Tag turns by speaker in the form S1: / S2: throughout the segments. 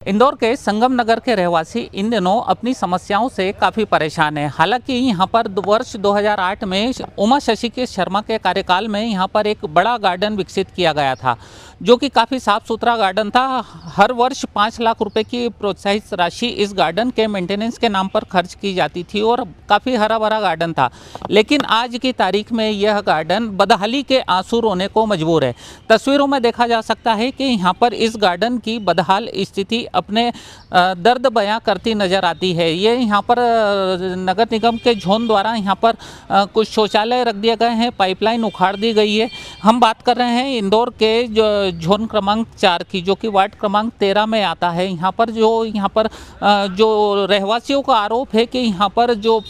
S1: इंदौर के संगम नगर के रहवासी इन दिनों अपनी समस्याओं से काफ़ी परेशान हैं। हालांकि यहाँ पर वर्ष 2008 में उमा शशिकेश शर्मा के कार्यकाल में यहाँ पर एक बड़ा गार्डन विकसित किया गया था, जो कि काफ़ी साफ सुथरा गार्डन था। हर वर्ष 5 लाख रुपए की प्रोत्साहित राशि इस गार्डन के मेंटेनेंस के नाम पर खर्च की जाती थी और काफ़ी हरा भरा गार्डन था। लेकिन आज की तारीख में यह गार्डन बदहाली के आंसू रोने को मजबूर है। तस्वीरों में देखा जा सकता है कि यहाँ पर इस गार्डन की बदहाल स्थिति अपने दर्द बयां करती नज़र आती है। ये यहाँ पर नगर निगम के झोन द्वारा यहाँ पर कुछ शौचालय रख दिए गए हैं, पाइपलाइन उखाड़ दी गई है। हम बात कर रहे हैं इंदौर के जो झोन क्रमांक 4 की, जो कि वार्ड क्रमांक 13 में आता है। यहाँ पर जो रहवासियों का आरोप है कि यहाँ पर जो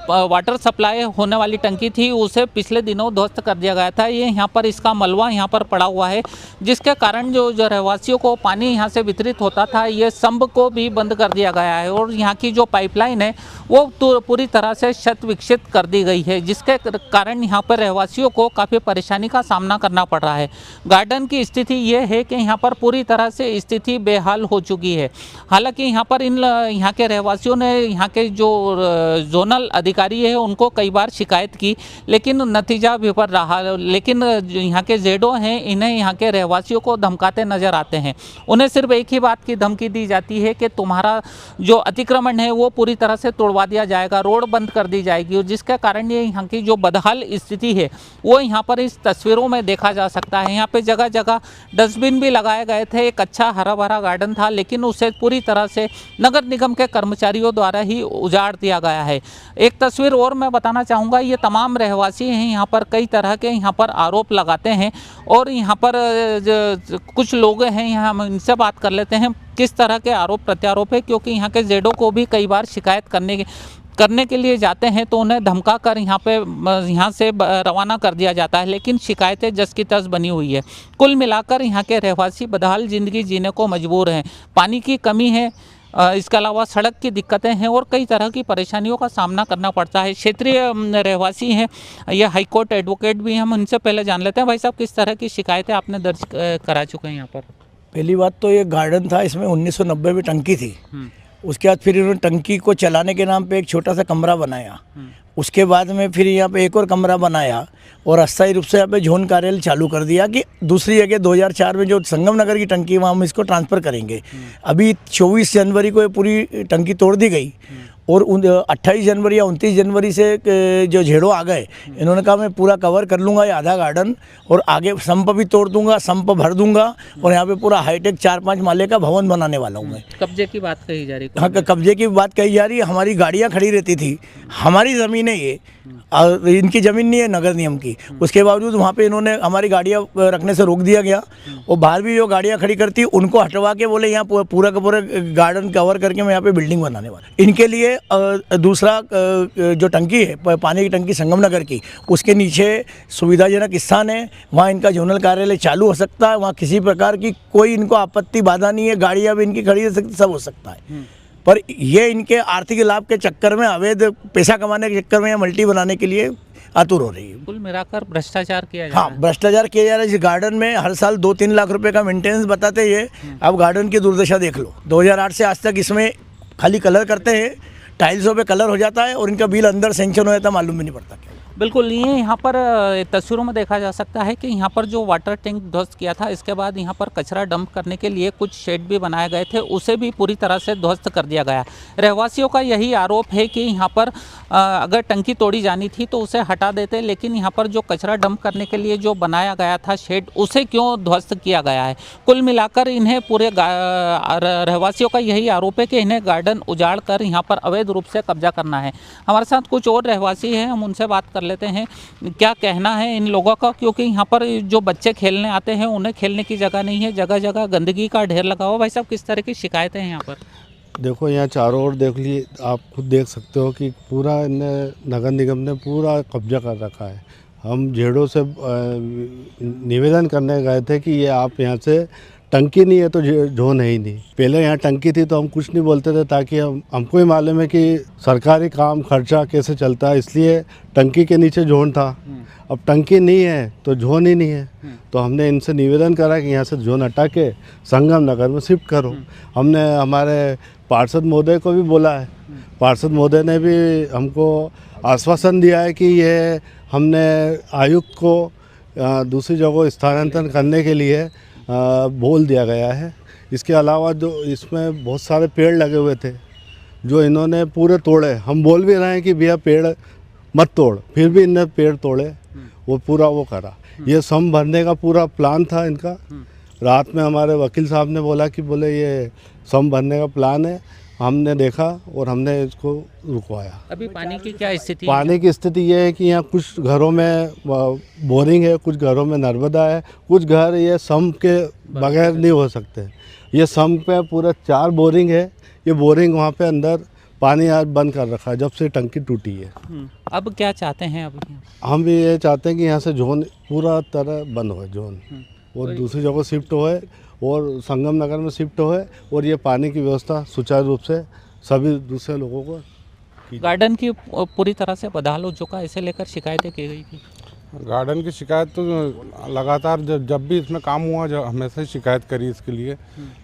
S1: वाटर सप्लाई होने वाली टंकी थी उसे पिछले दिनों ध्वस्त कर दिया गया था। ये यहाँ पर इसका मलबा यहाँ पर पड़ा हुआ है, जिसके कारण जो रहवासियों को पानी यहाँ से वितरित होता था, ये सम्प को भी बंद कर दिया गया है और यहाँ की जो पाइपलाइन है वो तो पूरी तरह से क्षत विक्षत कर दी गई है, जिसके कारण यहाँ पर रहवासियों को काफ़ी परेशानी का सामना करना पड़ रहा है। गार्डन की स्थिति ये है कि यहाँ पर पूरी तरह से स्थिति बेहाल हो चुकी है। हालांकि यहाँ पर यहाँ के रहवासियों ने यहाँ के जो जोनल अधिकारी है उनको कई बार शिकायत की, लेकिन नतीजा विफल रहा। लेकिन यहाँ के जेडो हैं, इन्हें यहाँ के रहवासियों को धमकाते नजर आते हैं। उन्हें सिर्फ एक ही बात की धमकी दी जाती है कि तुम्हारा जो अतिक्रमण है वो पूरी तरह से तोड़वा दिया जाएगा, रोड बंद कर दी जाएगी, और जिसके कारण ये यहाँ की जो बदहाल स्थिति है वो यहाँ पर इस तस्वीरों में देखा जा सकता है। यहाँ पे जगह जगह डस्टबिन भी लगाए गए थे। एक अच्छा हरा भरा गार्डन था, लेकिन उसे पूरी तरह से नगर निगम के कर्मचारियों द्वारा ही उजाड़ दिया गया है। एक तस्वीर और मैं बताना चाहूँगा, ये तमाम रहवासी हैं यहाँ पर कई तरह के यहाँ पर आरोप लगाते हैं और यहाँ पर कुछ लोग हैं, यहाँ हम इनसे बात कर लेते हैं किस तरह के आरोप प्रत्यारोप है। क्योंकि यहाँ के जेडो को भी कई बार शिकायत करने के लिए जाते हैं तो उन्हें धमका कर यहाँ से रवाना कर दिया जाता है, लेकिन शिकायतें जस की तस बनी हुई है। कुल मिलाकर यहाँ के रहवासी बदहाल ज़िंदगी जीने को मजबूर हैं। पानी की कमी है, इसके अलावा सड़क की दिक्कतें हैं और कई तरह की परेशानियों का सामना करना पड़ता है। क्षेत्रीय रहवासी हैं, ये हाईकोर्ट एडवोकेट भी हैं, हम उनसे पहले जान लेते हैं। भाई साहब, किस तरह की शिकायतें आपने दर्ज करा चुके हैं यहाँ पर?
S2: पहली बात तो ये गार्डन था, इसमें 1990 में टंकी थी। उसके बाद फिर इन्होंने टंकी को चलाने के नाम पे एक छोटा सा कमरा बनाया। उसके बाद में फिर यहाँ पे एक और कमरा बनाया और अस्थायी रूप से यहाँ पे झोन कार्यालय चालू कर दिया कि दूसरी जगह 2004 में जो संगम नगर की टंकी वहाँ हम इसको ट्रांसफ़र करेंगे। अभी 24 जनवरी को ये पूरी टंकी तोड़ दी गई और 28 जनवरी या 29 जनवरी से जो झेड़ो आ गए, इन्होंने कहा मैं पूरा कवर कर लूँगा ये आधा गार्डन और आगे संप भी तोड़ दूंगा, संप भर दूंगा और यहाँ पे पूरा हाईटेक 4-5 माले का भवन बनाने वाला हूँ मैं।
S1: कब्जे की बात कही जा रही है?
S2: हाँ, कब्जे की बात कही जा रही है। हमारी गाड़ियाँ खड़ी रहती थी, हमारी ज़मीन है ये, इनकी ज़मीन नहीं है नगर निगम की। उसके बावजूद वहाँ पे इन्होंने हमारी गाड़ियाँ रखने से रोक दिया गया और बाहर भी जो गाड़ियाँ खड़ी करती उनको हटवा के बोले यहाँ पूरा का पूरा गार्डन कवर करके मैं यहाँ पे बिल्डिंग बनाने वाला। इनके लिए दूसरा जो टंकी है, पानी की टंकी संगम नगर की, उसके नीचे सुविधाजनक स्थान है, वहाँ इनका जोनल कार्यालय चालू हो सकता है। वहाँ किसी प्रकार की कोई इनको आपत्ति बाधा नहीं है, गाड़ियाँ भी इनकी खड़ी रह सकती, सब हो सकता है। पर ये इनके आर्थिक लाभ के चक्कर में, अवैध पैसा कमाने के चक्कर में या मल्टी बनाने के लिए आतुर हो रही है।
S1: कुल मिलाकर भ्रष्टाचार किया जा रहा है।
S2: हाँ, भ्रष्टाचार किया जा रहा है। इस गार्डन में हर साल 2-3 लाख रुपए का मेंटेनेंस बताते ये। अब गार्डन की दुर्दशा देख लो, 2008 से आज तक इसमें खाली कलर करते हैं, टाइल्सों पे कलर हो जाता है और इनका बिल अंदर सेंक्शन हो जाता है, मालूम भी नहीं पड़ता क्या।
S1: बिल्कुल, ये यहाँ पर तस्वीरों में देखा जा सकता है कि यहाँ पर जो वाटर टैंक ध्वस्त किया था, इसके बाद यहाँ पर कचरा डंप करने के लिए कुछ शेड भी बनाए गए थे, उसे भी पूरी तरह से ध्वस्त कर दिया गया। रहवासियों का यही आरोप है कि यहाँ पर अगर टंकी तोड़ी जानी थी तो उसे हटा देते, लेकिन यहाँ पर जो कचरा डंप करने के लिए जो बनाया गया था शेड, उसे क्यों ध्वस्त किया गया है। कुल मिलाकर इन्हें पूरे रहवासियों का यही आरोप है कि इन्हें गार्डन उजाड़ कर यहाँ पर अवैध रूप से कब्जा करना है। हमारे साथ कुछ और रहवासी हैं, हम उनसे बात कर लेते हैं क्या कहना है इन लोगों का। क्योंकि यहाँ पर जो बच्चे खेलने आते हैं उन्हें खेलने की जगह नहीं है, जगह जगह गंदगी का ढेर लगा हुआ। भाई साहब, किस तरह की शिकायतें हैं यहाँ पर?
S3: देखो, यहाँ चारों ओर देख लिए, आप खुद देख सकते हो कि पूरा नगर निगम ने पूरा कब्जा कर रखा है। हम झेड़ों से निवेदन करने गए थे कि ये आप यहाँ से टंकी नहीं है तो जोन है ही नहीं। पहले यहाँ टंकी थी तो हम कुछ नहीं बोलते थे, ताकि हमको ही मालूम है कि सरकारी काम खर्चा कैसे चलता है, इसलिए टंकी के नीचे जोन था। अब टंकी नहीं है तो जोन ही नहीं है, तो हमने इनसे निवेदन करा कि यहाँ से जोन हटा के संगम नगर में शिफ्ट करो। हमने हमारे पार्षद महोदय को भी बोला है, पार्षद महोदय ने भी हमको आश्वासन दिया है कि ये हमने आयुक्त को दूसरी जगह स्थानांतरण करने के लिए बोल दिया गया है। इसके अलावा जो इसमें बहुत सारे पेड़ लगे हुए थे जो इन्होंने पूरे तोड़े। हम बोल भी रहे हैं कि भैया पेड़ मत तोड़, फिर भी इन्होंने पेड़ तोड़े, वो पूरा वो करा। ये सम भरने का पूरा प्लान था इनका। रात में हमारे वकील साहब ने बोला कि बोले ये सम भरने का प्लान है, हमने देखा और हमने इसको रुकवाया।
S1: अभी पानी की क्या स्थिति है?
S3: पानी की स्थिति ये है कि यहाँ कुछ घरों में बोरिंग है, कुछ घरों में नर्मदा है, कुछ घर ये सम के बगैर नहीं हो सकते। ये सम पे पूरा 4 बोरिंग है। ये बोरिंग वहाँ पे अंदर पानी आज बंद कर रखा है जब से टंकी टूटी है।
S1: अब क्या चाहते हैं? अब
S3: हम भी ये चाहते हैं कि यहाँ से जोन पूरा तरह बंद हो जोन, और दूसरी जगह शिफ्ट होए और संगम नगर में शिफ्ट होए, और ये पानी की व्यवस्था सुचारू रूप से सभी दूसरे लोगों को की।
S1: गार्डन की पूरी तरह से बदहाल हो चुका है, इसे लेकर शिकायतें की गई थी।
S4: गार्डन की शिकायत तो लगातार जब भी इसमें काम हुआ हमेशा ही शिकायत करी इसके लिए,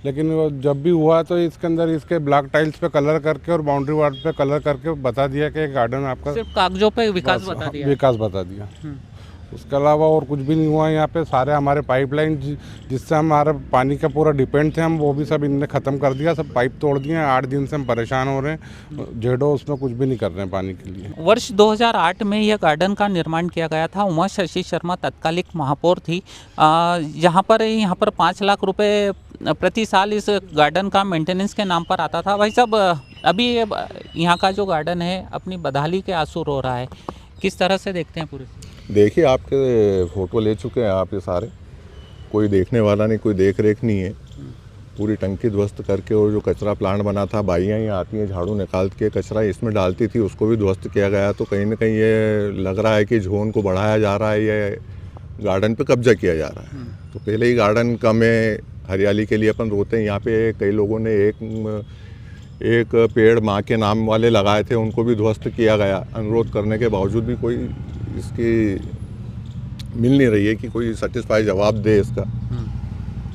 S4: लेकिन वो जब भी हुआ तो इसके अंदर इसके ब्लॉक टाइल्स पे कलर करके और बाउंड्री वाल पे कलर करके बता दिया कि गार्डन आपका
S1: सिर्फ कागजों पे विकास बता दिया।
S4: विकास बता दिया। उसके अलावा और कुछ भी नहीं हुआ यहाँ पे। सारे हमारे पाइपलाइन जिससे हमारा पानी का पूरा डिपेंड थे हम, वो भी सब इनने ख़त्म कर दिया, सब पाइप तोड़ दिए। 8 दिन से हम परेशान हो रहे हैं, जेडो उसमें कुछ भी नहीं कर रहे हैं पानी के लिए।
S1: वर्ष 2008 में यह गार्डन का निर्माण किया गया था। उमा शशि शर्मा तत्कालिक महापौर थी। यहाँ पर 5 लाख रुपए प्रति साल इस गार्डन का मेंटेनेंस के नाम पर आता था। भाई साहब, अभी यहाँ का जो गार्डन है अपनी बदहाली के आंसू रो रहा है, किस तरह से देखते हैं पूरे?
S5: देखिए, आपके फ़ोटो ले चुके हैं आप, ये सारे कोई देखने वाला नहीं, कोई देख रेख नहीं है। पूरी टंकी ध्वस्त करके, और जो कचरा प्लांट बना था, बाइयाँ ही आती हैं झाड़ू निकाल के कचरा इसमें डालती थी, उसको भी ध्वस्त किया गया। तो कहीं ना कहीं ये लग रहा है कि जोन को बढ़ाया जा रहा है, ये गार्डन पे कब्जा किया जा रहा है। तो पहले ही गार्डन कम है, हरियाली के लिए अपन रोते हैं। यहाँ पे कई लोगों ने एक पेड़ माँ के नाम वाले लगाए थे, उनको भी ध्वस्त किया गया। अनुरोध करने के बावजूद भी कोई इसकी मिल नहीं रही है कि कोई सेटिस्फाई जवाब दे इसका।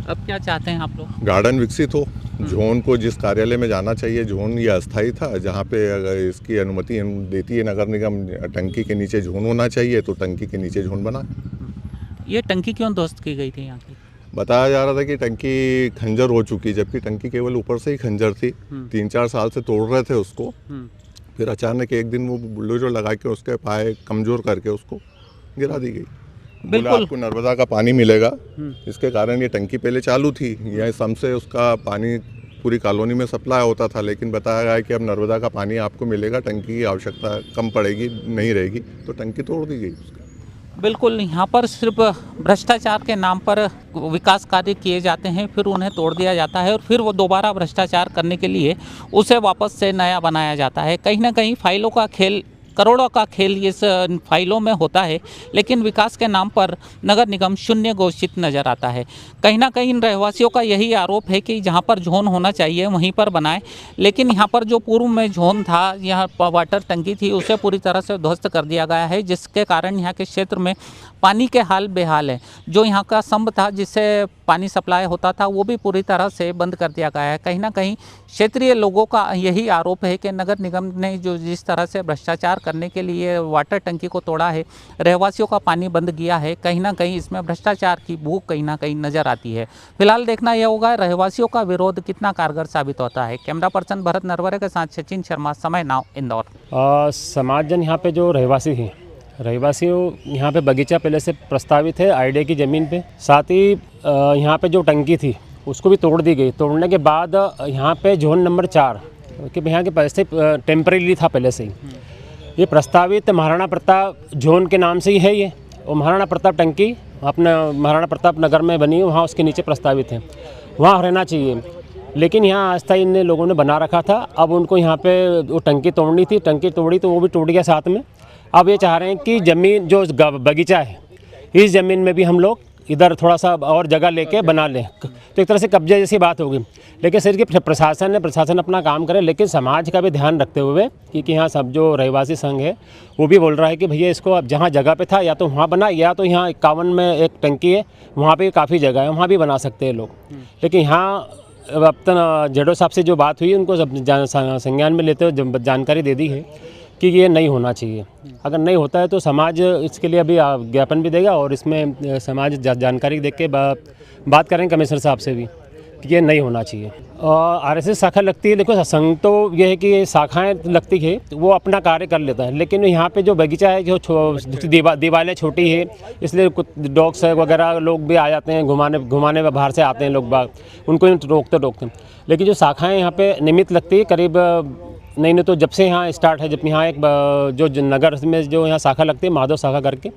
S1: अब क्या चाहते हैं आप लोग?
S5: गार्डन विकसित हो, जोन को जिस कार्यालय में जाना चाहिए, जोन ये अस्थायी था, जहाँ पे अगर इसकी अनुमति देती है नगर निगम, टंकी के नीचे जोन होना चाहिए, तो टंकी के नीचे जोन बना।
S1: ये टंकी क्यों ध्वस्त की गई थी यहाँ की?
S5: बताया जा रहा था कि टंकी खंजर हो चुकी, जबकि टंकी केवल ऊपर से ही खंजर थी। 3-4 साल से तोड़ रहे थे उसको। फिर अचानक एक दिन वो बुलडोजर लगा के उसके पाए कमज़ोर करके उसको गिरा दी गई। बोला आपको नर्मदा का पानी मिलेगा, इसके कारण ये टंकी पहले चालू थी। यह सम से उसका पानी पूरी कॉलोनी में सप्लाई होता था, लेकिन बताया गया कि अब नर्मदा का पानी आपको मिलेगा, टंकी की आवश्यकता कम पड़ेगी, नहीं रहेगी, तो टंकी तोड़ दी गई उसका।
S1: बिल्कुल, यहाँ पर सिर्फ भ्रष्टाचार के नाम पर विकास कार्य किए जाते हैं, फिर उन्हें तोड़ दिया जाता है और फिर वो दोबारा भ्रष्टाचार करने के लिए उसे वापस से नया बनाया जाता है। कहीं ना कहीं फाइलों का खेल, करोड़ों का खेल इस फाइलों में होता है, लेकिन विकास के नाम पर नगर निगम शून्य घोषित नज़र आता है। कहीं ना कहीं इन रहवासियों का यही आरोप है कि जहां पर जोन होना चाहिए वहीं पर बनाए, लेकिन यहां पर जो पूर्व में जोन था, यहाँ वाटर टंकी थी, उसे पूरी तरह से ध्वस्त कर दिया गया है, जिसके कारण यहाँ के क्षेत्र में पानी के हाल बेहाल है। जो यहाँ का स्तंभ था जिससे पानी सप्लाई होता था, वो भी पूरी तरह से बंद कर दिया गया है। कहीं ना कहीं क्षेत्रीय लोगों का यही आरोप है कि नगर निगम ने जो जिस तरह से भ्रष्टाचार करने के लिए वाटर टंकी को तोड़ा है, रहवासियों का पानी बंद किया है, कहीं ना कहीं इसमें भ्रष्टाचार की भूख कहीं ना कहीं नज़र आती है। फिलहाल देखना यह होगा रहवासियों का विरोध कितना कारगर साबित होता है। कैमरा पर्सन भरत नरवरे के साथ सचिन शर्मा, समय नाउ इंदौर।
S6: समाजजन यहाँ पे जो रहवासी हैं, रहवासियों यहाँ पे बगीचा पहले से प्रस्तावित है आईडिया की ज़मीन पे। साथ ही यहाँ पे जो टंकी थी उसको भी तोड़ दी गई। तोड़ने के बाद यहाँ पे जोन नंबर 4 कि यहाँ के पैसे टेम्परेरी था पहले से ही। ये प्रस्तावित महाराणा प्रताप जोन के नाम से ही है ये, और महाराणा प्रताप टंकी अपना महाराणा प्रताप नगर में बनी है, वहाँ उसके नीचे प्रस्तावित है, वहाँ रहना चाहिए। लेकिन यहाँ अस्थायी इन लोगों ने बना रखा था। अब उनको यहाँ पे वो टंकी तोड़नी थी, टंकी तोड़ी तो वो भी टूट गया साथ में। अब ये चाह रहे हैं कि ज़मीन जो बगीचा है, इस ज़मीन में भी हम लोग इधर थोड़ा सा और जगह लेके बना लें, तो एक तरह से कब्जे जैसी बात होगी। लेकिन सिर्फ कि प्रशासन अपना काम करे, लेकिन समाज का भी ध्यान रखते हुए, क्योंकि यहाँ सब जो रहवासी संघ है वो भी बोल रहा है कि भैया इसको अब जहाँ जगह पे था या तो वहाँ बना, या तो यहाँ 51 में एक टंकी है, वहाँ पे काफ़ी जगह है, वहाँ भी बना सकते हैं लोग। लेकिन यहाँ अब तक जेडो साहब से जो बात हुई, उनको संज्ञान में लेते हुए जानकारी दे दी है कि ये नहीं होना चाहिए। अगर नहीं होता है तो समाज इसके लिए अभी ज्ञापन भी देगा, और इसमें समाज जानकारी दे के बात करेंगे कमिश्नर साहब से भी कि ये नहीं होना चाहिए। आरएसएस शाखा लगती है, देखो संघ तो ये है कि शाखाएं लगती है, वो अपना कार्य कर लेता है, लेकिन यहाँ पे जो बगीचा है, जो दीवारें छोटी है, इसलिए कुछ डॉग्स वगैरह लोग भी आ जाते हैं घुमाने में, बाहर से आते हैं लोग बाग, उनको रोकते। लेकिन जो शाखाएँ यहाँ पे नियमित लगती है, करीब नहीं तो जब से यहाँ स्टार्ट है, जब यहाँ एक जो नगर में जो यहाँ शाखा लगती है, माधव शाखा करके,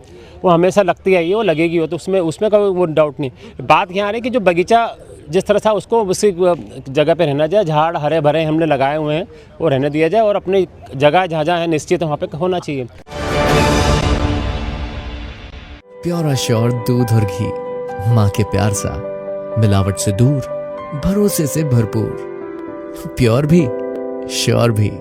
S6: वो हमेशा लगती है, वो लगेगी, वो तो उसमें का वो डाउट नहीं। बात यहाँ आ रही है कि जो बगीचा जिस तरह था उसको उसी जगह पे रहना जाए, झाड़ हरे भरे हमने लगाए हुए हैं वो रहने दिया जाए, और अपनी जगह जहाँ है निश्चित वहाँ पे होना चाहिए।
S7: प्योर एश्योर दूध और घी, माँ के प्यार सा, मिलावट से दूर, भरोसे से भरपूर, प्योर भी श्योर भी।